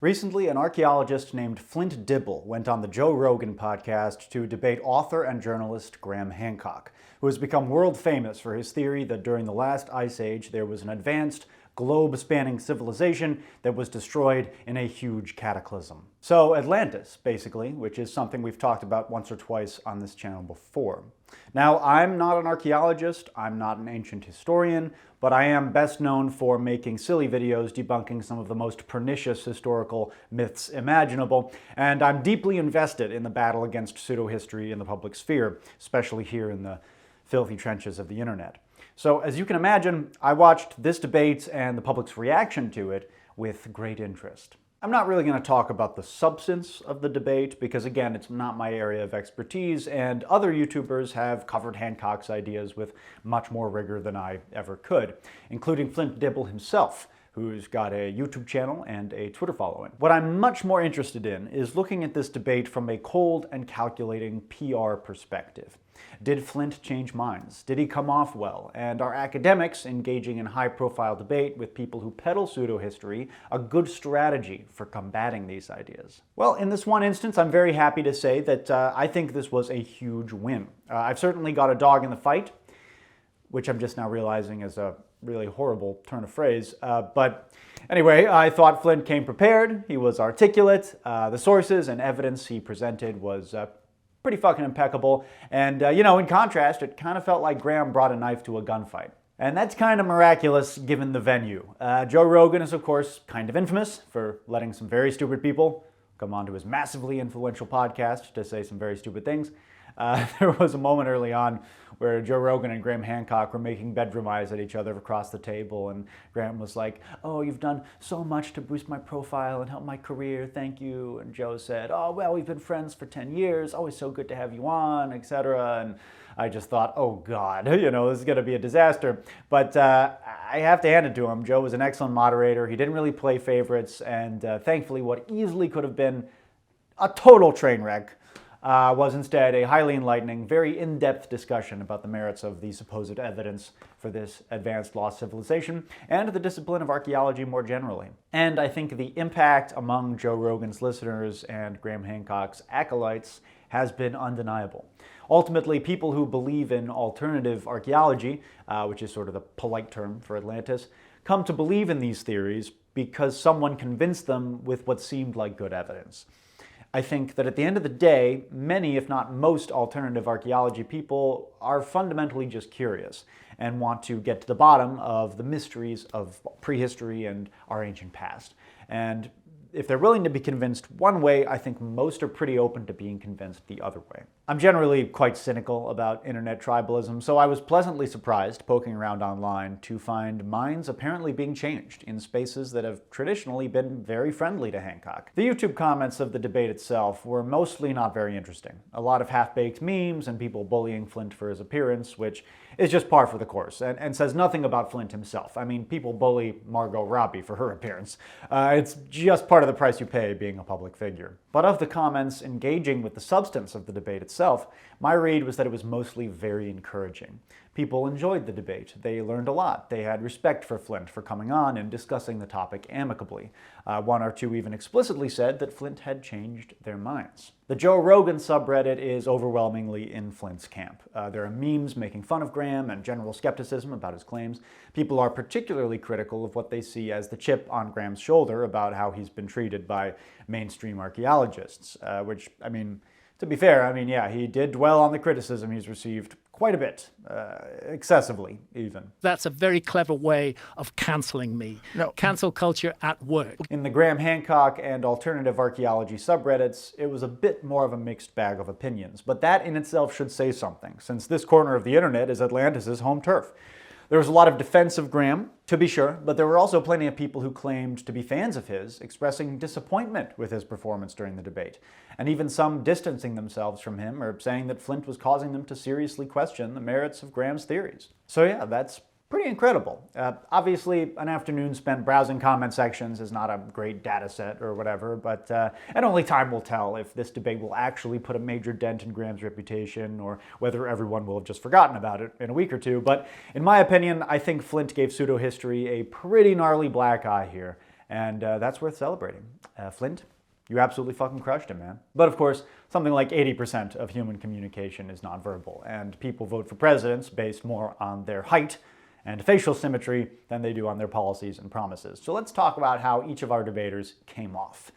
Recently, an archaeologist named Flint Dibble went on the Joe Rogan podcast to debate author and journalist Graham Hancock, who has become world famous for his theory that during the last ice age there was an advanced, globe-spanning civilization that was destroyed in a huge cataclysm. So Atlantis, basically, which is something we've talked about once or twice on this channel before. Now, I'm not an archaeologist, I'm not an ancient historian, but I am best known for making silly videos debunking some of the most pernicious historical myths imaginable, and I'm deeply invested in the battle against pseudohistory in the public sphere, especially here in the filthy trenches of the internet. So, as you can imagine, I watched this debate and the public's reaction to it with great interest. I'm not really going to talk about the substance of the debate because, again, it's not my area of expertise, and other YouTubers have covered Hancock's ideas with much more rigor than I ever could, including Flint Dibble himself, who's got a YouTube channel and a Twitter following. What I'm much more interested in is looking at this debate from a cold and calculating PR perspective. Did Flint change minds? Did he come off well? And are academics engaging in high-profile debate with people who peddle pseudohistory a good strategy for combating these ideas? Well, in this one instance, I'm very happy to say that I think this was a huge win. I've certainly got a dog in the fight, which I'm just now realizing is a really horrible turn of phrase. But anyway, I thought Flint came prepared. He was articulate. The sources and evidence he presented was pretty fucking impeccable. And, in contrast, it kind of felt like Graham brought a knife to a gunfight. And that's kind of miraculous given the venue. Joe Rogan is, of course, kind of infamous for letting some very stupid people come onto his massively influential podcast to say some very stupid things. There was a moment early on where Joe Rogan and Graham Hancock were making bedroom eyes at each other across the table, and Graham was like, "Oh, you've done so much to boost my profile and help my career, thank you." And Joe said, "Oh, well, we've been friends for 10 years, always so good to have you on, etc." And I just thought, oh God, this is going to be a disaster. But I have to hand it to him. Joe was an excellent moderator. He didn't really play favorites, and thankfully what easily could have been a total train wreck was instead a highly enlightening, very in-depth discussion about the merits of the supposed evidence for this advanced lost civilization and the discipline of archaeology more generally. And I think the impact among Joe Rogan's listeners and Graham Hancock's acolytes has been undeniable. Ultimately, people who believe in alternative archaeology, which is sort of the polite term for Atlantis, come to believe in these theories because someone convinced them with what seemed like good evidence. I think that at the end of the day, many, if not most, alternative archaeology people are fundamentally just curious and want to get to the bottom of the mysteries of prehistory and our ancient past. And if they're willing to be convinced one way, I think most are pretty open to being convinced the other way. I'm generally quite cynical about internet tribalism, so I was pleasantly surprised, poking around online, to find minds apparently being changed in spaces that have traditionally been very friendly to Hancock. The YouTube comments of the debate itself were mostly not very interesting. A lot of half-baked memes and people bullying Flint for his appearance, which is just par for the course, and says nothing about Flint himself. I mean, people bully Margot Robbie for her appearance. It's just part of the price you pay being a public figure. But of the comments engaging with the substance of the debate itself, my read was that it was mostly very encouraging. People enjoyed the debate. They learned a lot. They had respect for Flint for coming on and discussing the topic amicably. One or two even explicitly said that Flint had changed their minds. The Joe Rogan subreddit is overwhelmingly in Flint's camp. There are memes making fun of Graham and general skepticism about his claims. People are particularly critical of what they see as the chip on Graham's shoulder about how he's been treated by mainstream archaeologists, which, to be fair, yeah, he did dwell on the criticism he's received quite a bit, excessively even. That's a very clever way of cancelling me. No. Cancel culture at work. In the Graham Hancock and alternative archaeology subreddits, it was a bit more of a mixed bag of opinions, but that in itself should say something, since this corner of the internet is Atlantis' home turf. There was a lot of defense of Graham, to be sure, but there were also plenty of people who claimed to be fans of his, expressing disappointment with his performance during the debate, and even some distancing themselves from him or saying that Flint was causing them to seriously question the merits of Graham's theories. So yeah, that's pretty incredible. Obviously, an afternoon spent browsing comment sections is not a great data set or whatever, but and only time will tell if this debate will actually put a major dent in Graham's reputation or whether everyone will have just forgotten about it in a week or two. But in my opinion, I think Flint gave pseudohistory a pretty gnarly black eye here, And that's worth celebrating. Flint, you absolutely fucking crushed it, man. But of course, something like 80% of human communication is nonverbal, and people vote for presidents based more on their height and facial symmetry than they do on their policies and promises. So let's talk about how each of our debaters came off,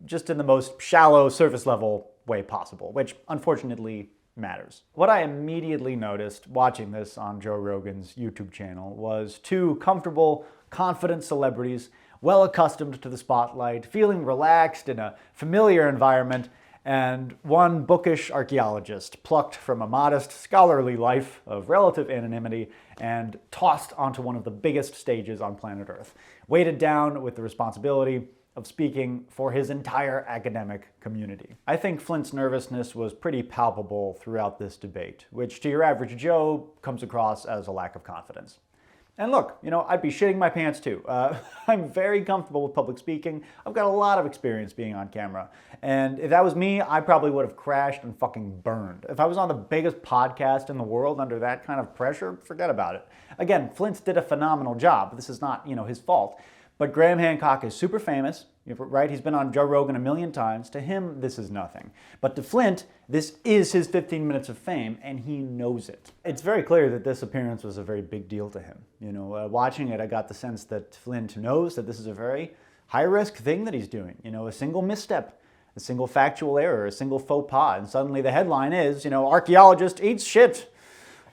just in the most shallow, surface level way possible, which unfortunately matters. What I immediately noticed watching this on Joe Rogan's YouTube channel was two comfortable, confident celebrities, well accustomed to the spotlight, feeling relaxed in a familiar environment, and one bookish archaeologist plucked from a modest, scholarly life of relative anonymity and tossed onto one of the biggest stages on planet Earth, weighted down with the responsibility of speaking for his entire academic community. I think Flint's nervousness was pretty palpable throughout this debate, which to your average Joe comes across as a lack of confidence. And look, I'd be shitting my pants too. I'm very comfortable with public speaking. I've got a lot of experience being on camera. And if that was me, I probably would have crashed and fucking burned. If I was on the biggest podcast in the world under that kind of pressure, forget about it. Again, Flint did a phenomenal job. This is not, his fault. But Graham Hancock is super famous, right? He's been on Joe Rogan a million times. To him, this is nothing. But to Flint, this is his 15 minutes of fame, and he knows it. It's very clear that this appearance was a very big deal to him. Watching it, I got the sense that Flint knows that this is a very high-risk thing that he's doing. A single misstep, a single factual error, a single faux pas, and suddenly the headline is, archaeologist eats shit.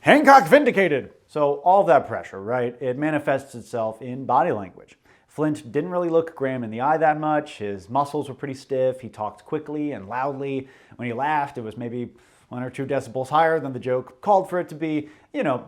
Hancock vindicated. So all that pressure, right? It manifests itself in body language. Flint didn't really look Graham in the eye that much. His muscles were pretty stiff. He talked quickly and loudly. When he laughed, it was maybe 1 or 2 decibels higher than the joke called for it to be.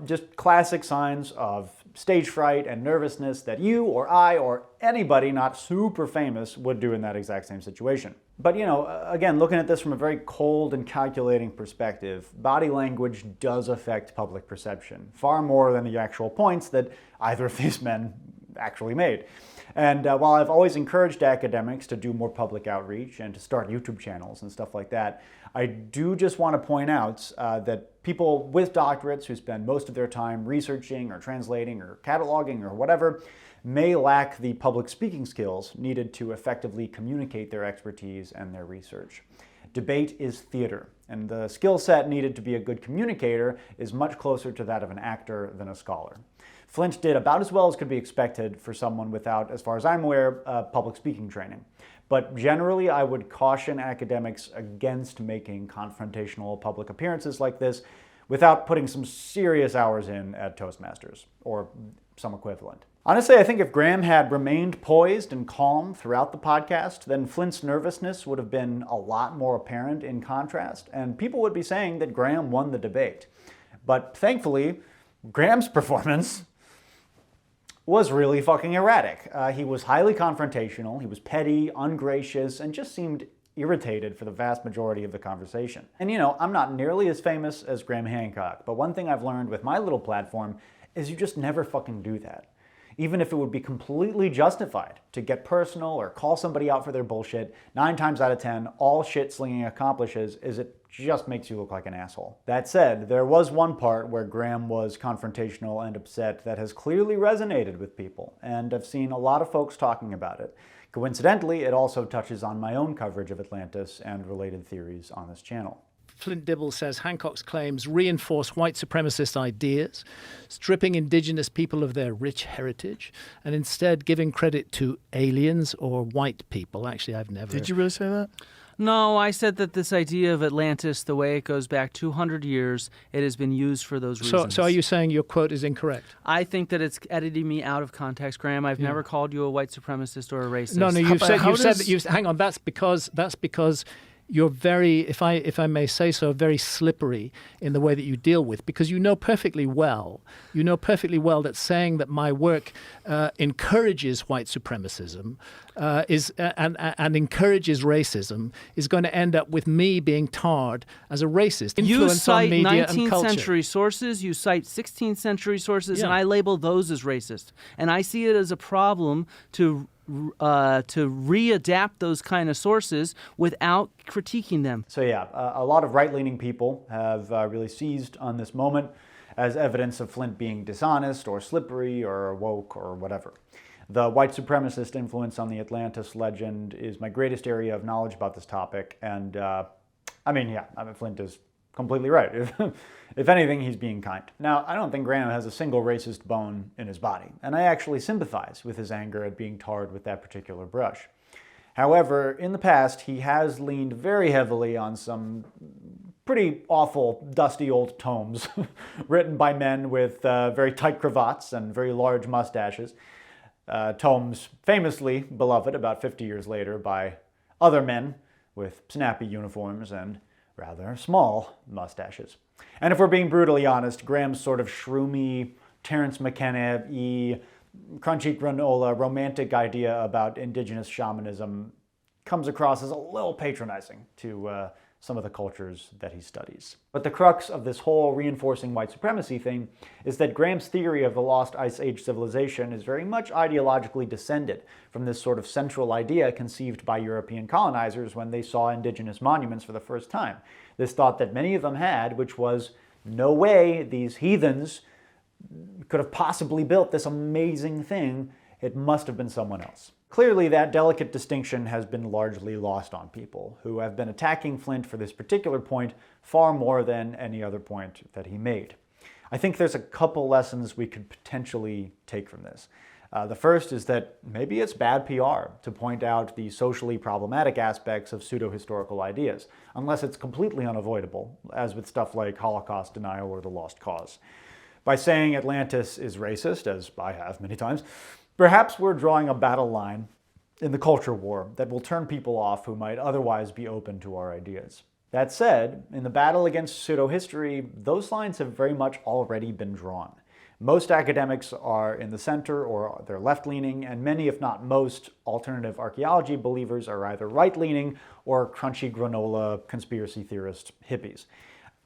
Just classic signs of stage fright and nervousness that you or I or anybody not super famous would do in that exact same situation. But, again, looking at this from a very cold and calculating perspective, body language does affect public perception, far more than the actual points that either of these men actually made. And while I've always encouraged academics to do more public outreach and to start YouTube channels and stuff like that, I do just want to point out that people with doctorates who spend most of their time researching or translating or cataloging or whatever may lack the public speaking skills needed to effectively communicate their expertise and their research. Debate is theater, and the skill set needed to be a good communicator is much closer to that of an actor than a scholar. Flint did about as well as could be expected for someone without, as far as I'm aware, public speaking training. But generally, I would caution academics against making confrontational public appearances like this without putting some serious hours in at Toastmasters, or some equivalent. Honestly, I think if Graham had remained poised and calm throughout the podcast, then Flint's nervousness would have been a lot more apparent in contrast, and people would be saying that Graham won the debate. But thankfully, Graham's performance was really fucking erratic. He was highly confrontational, he was petty, ungracious, and just seemed irritated for the vast majority of the conversation. And I'm not nearly as famous as Graham Hancock, but one thing I've learned with my little platform is you just never fucking do that. Even if it would be completely justified to get personal or call somebody out for their bullshit, 9 times out of 10, all shit slinging accomplishes is it just makes you look like an asshole. That said, there was one part where Graham was confrontational and upset that has clearly resonated with people, and I've seen a lot of folks talking about it. Coincidentally, it also touches on my own coverage of Atlantis and related theories on this channel. Flint Dibble says Hancock's claims reinforce white supremacist ideas, stripping indigenous people of their rich heritage, and instead giving credit to aliens or white people. Actually, I've never... Did you really say that? No, I said that this idea of Atlantis, the way it goes back 200 years, it has been used for those reasons. So are you saying your quote is incorrect? I think that it's editing me out of context, Graham. I've never called you a white supremacist or a racist. No, hang on. That's because you're very, if I may say so, very slippery in the way that you deal with, because you know perfectly well that saying that my work encourages white supremacism and encourages racism is going to end up with me being tarred as a racist. You cite on media 19th and culture. century sources, you cite 16th century sources, Yeah. and I label those as racist. And I see it as a problem to readapt those kind of sources without critiquing them. So yeah, a lot of right-leaning people have really seized on this moment as evidence of Flint being dishonest or slippery or woke or whatever. The white supremacist influence on the Atlantis legend is my greatest area of knowledge about this topic, and Flint is completely right. If anything, he's being kind. Now, I don't think Graham has a single racist bone in his body, and I actually sympathize with his anger at being tarred with that particular brush. However, in the past, he has leaned very heavily on some pretty awful, dusty old tomes written by men with very tight cravats and very large mustaches. Tomes famously beloved about 50 years later by other men with snappy uniforms and rather small mustaches. And if we're being brutally honest, Graham's sort of shroomy, Terence McKenna-y, crunchy granola romantic idea about indigenous shamanism comes across as a little patronizing to some of the cultures that he studies. But the crux of this whole reinforcing white supremacy thing is that Graham's theory of the lost Ice Age civilization is very much ideologically descended from this sort of central idea conceived by European colonizers when they saw indigenous monuments for the first time. This thought that many of them had, which was, no way these heathens could have possibly built this amazing thing. It must have been someone else. Clearly, that delicate distinction has been largely lost on people who have been attacking Flint for this particular point far more than any other point that he made. I think there's a couple lessons we could potentially take from this. The first is that maybe it's bad PR to point out the socially problematic aspects of pseudo-historical ideas, unless it's completely unavoidable, as with stuff like Holocaust denial or the lost cause. By saying Atlantis is racist, as I have many times, perhaps we're drawing a battle line in the culture war that will turn people off who might otherwise be open to our ideas. That said, in the battle against pseudo-history, those lines have very much already been drawn. Most academics are in the center or they're left-leaning, and many, if not most, alternative archaeology believers are either right-leaning or crunchy granola conspiracy theorist hippies.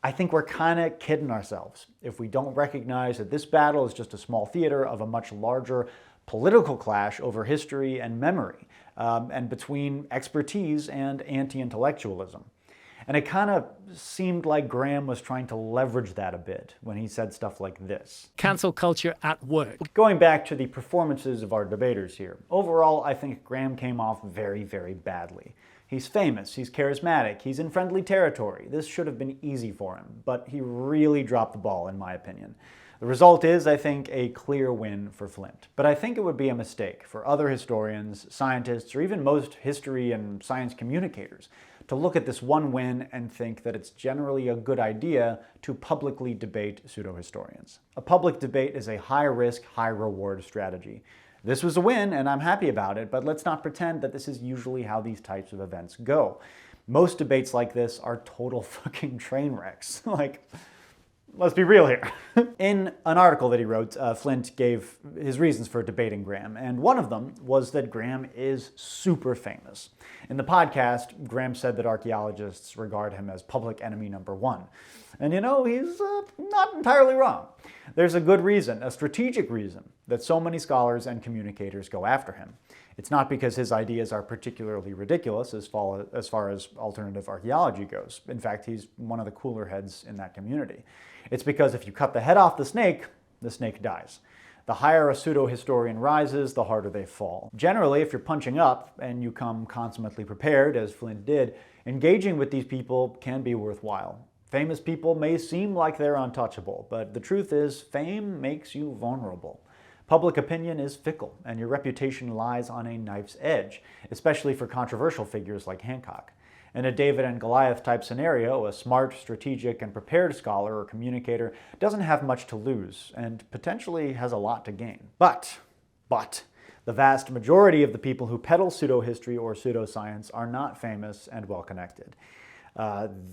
I think we're kind of kidding ourselves if we don't recognize that this battle is just a small theater of a much larger political clash over history and memory, and between expertise and anti-intellectualism. And it kind of seemed like Graham was trying to leverage that a bit when he said stuff like this. Cancel culture at work. Going back to the performances of our debaters here, overall I think Graham came off very, very badly. He's famous, he's charismatic, he's in friendly territory. This should have been easy for him, but he really dropped the ball in my opinion. The result is, I think, a clear win for Flint. But I think it would be a mistake for other historians, scientists, or even most history and science communicators to look at this one win and think that it's generally a good idea to publicly debate pseudo-historians. A public debate is a high-risk, high-reward strategy. This was a win, and I'm happy about it, but let's not pretend that this is usually how these types of events go. Most debates like this are total fucking train wrecks. Let's be real here. In an article that he wrote, Flint gave his reasons for debating Graham, and one of them was that Graham is super famous. In the podcast, Graham said that archaeologists regard him as public enemy number one. And he's not entirely wrong. There's a good reason, a strategic reason, that so many scholars and communicators go after him. It's not because his ideas are particularly ridiculous as far as alternative archaeology goes. In fact, he's one of the cooler heads in that community. It's because if you cut the head off the snake dies. The higher a pseudo-historian rises, the harder they fall. Generally, if you're punching up and you come consummately prepared, as Flint did, engaging with these people can be worthwhile. Famous people may seem like they're untouchable, but the truth is, fame makes you vulnerable. Public opinion is fickle, and your reputation lies on a knife's edge, especially for controversial figures like Hancock. In a David and Goliath type scenario, a smart, strategic, and prepared scholar or communicator doesn't have much to lose, and potentially has a lot to gain. But, the vast majority of the people who peddle pseudo-history or pseudoscience are not famous and well-connected.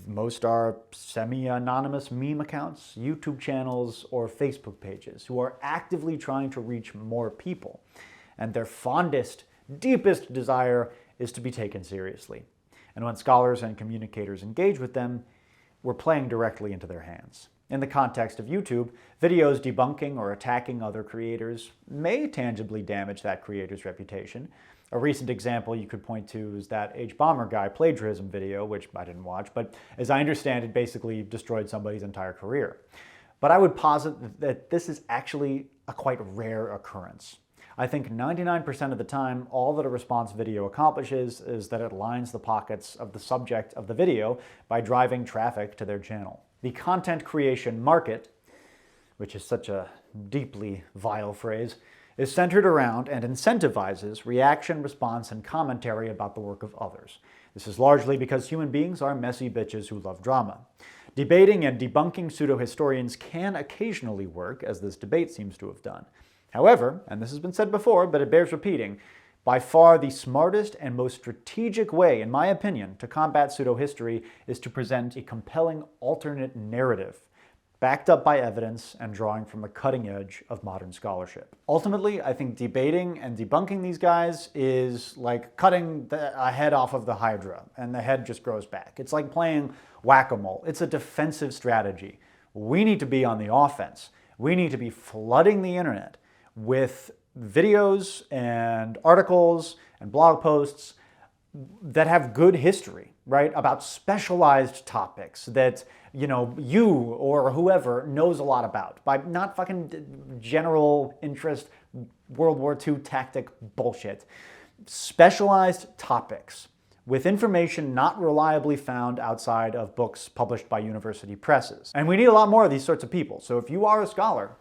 Most are semi-anonymous meme accounts, YouTube channels, or Facebook pages who are actively trying to reach more people. And their fondest, deepest desire is to be taken seriously. And when scholars and communicators engage with them, we're playing directly into their hands. In the context of YouTube, videos debunking or attacking other creators may tangibly damage that creator's reputation. A recent example you could point to is that H-Bomber guy plagiarism video, which I didn't watch, but as I understand it, basically destroyed somebody's entire career. But I would posit that this is actually a quite rare occurrence. I think 99% of the time, all that a response video accomplishes is that it lines the pockets of the subject of the video by driving traffic to their channel. The content creation market, which is such a deeply vile phrase, is centered around and incentivizes reaction, response, and commentary about the work of others. This is largely because human beings are messy bitches who love drama. Debating and debunking pseudohistorians can occasionally work, as this debate seems to have done. However, and this has been said before, but it bears repeating, by far the smartest and most strategic way, in my opinion, to combat pseudohistory is to present a compelling alternate narrative, backed up by evidence and drawing from the cutting edge of modern scholarship. Ultimately, I think debating and debunking these guys is like cutting a head off of the Hydra, and the head just grows back. It's like playing whack-a-mole. It's a defensive strategy. We need to be on the offense. We need to be flooding the internet with videos and articles and blog posts that have good history, right? About specialized topics that, you or whoever knows a lot about, by not fucking general interest World War II tactic bullshit. Specialized topics with information not reliably found outside of books published by university presses. And we need a lot more of these sorts of people. So if you are a scholar,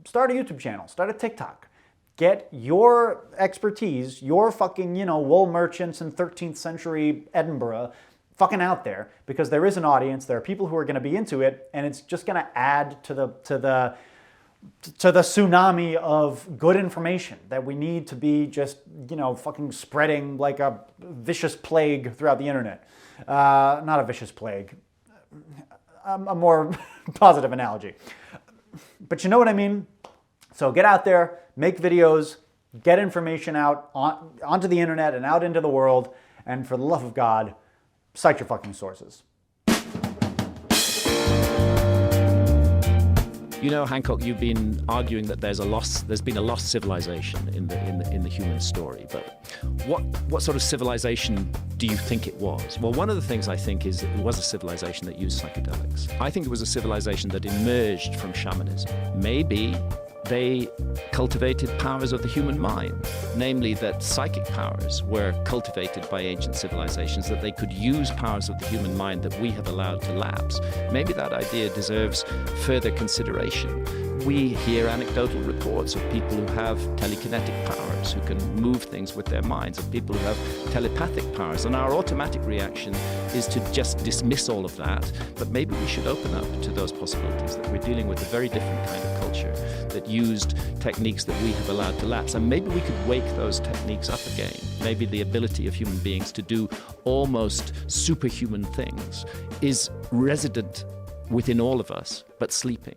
start a YouTube channel, start a TikTok. Get your expertise, your fucking, wool merchants in 13th century Edinburgh fucking out there, because there is an audience, there are people who are going to be into it, and it's just going to add to the tsunami of good information that we need to be just, fucking spreading like a vicious plague throughout the internet. Not a vicious plague, a more positive analogy. But you know what I mean? So get out there, make videos, get information out onto the internet and out into the world, and for the love of God, cite your fucking sources. Hancock, you've been arguing that there's been a lost civilization in the human story. But what sort of civilization do you think it was? Well, one of the things I think is it was a civilization that used psychedelics. I think it was a civilization that emerged from shamanism. Maybe they cultivated powers of the human mind, namely that psychic powers were cultivated by ancient civilizations, that they could use powers of the human mind that we have allowed to lapse. Maybe that idea deserves further consideration. We hear anecdotal reports of people who have telekinetic powers, who can move things with their minds, of people who have telepathic powers, and our automatic reaction is to just dismiss all of that. But maybe we should open up to those possibilities, that we're dealing with a very different kind of culture that used techniques that we have allowed to lapse, and maybe we could wake those techniques up again. Maybe the ability of human beings to do almost superhuman things is resident within all of us, but sleeping.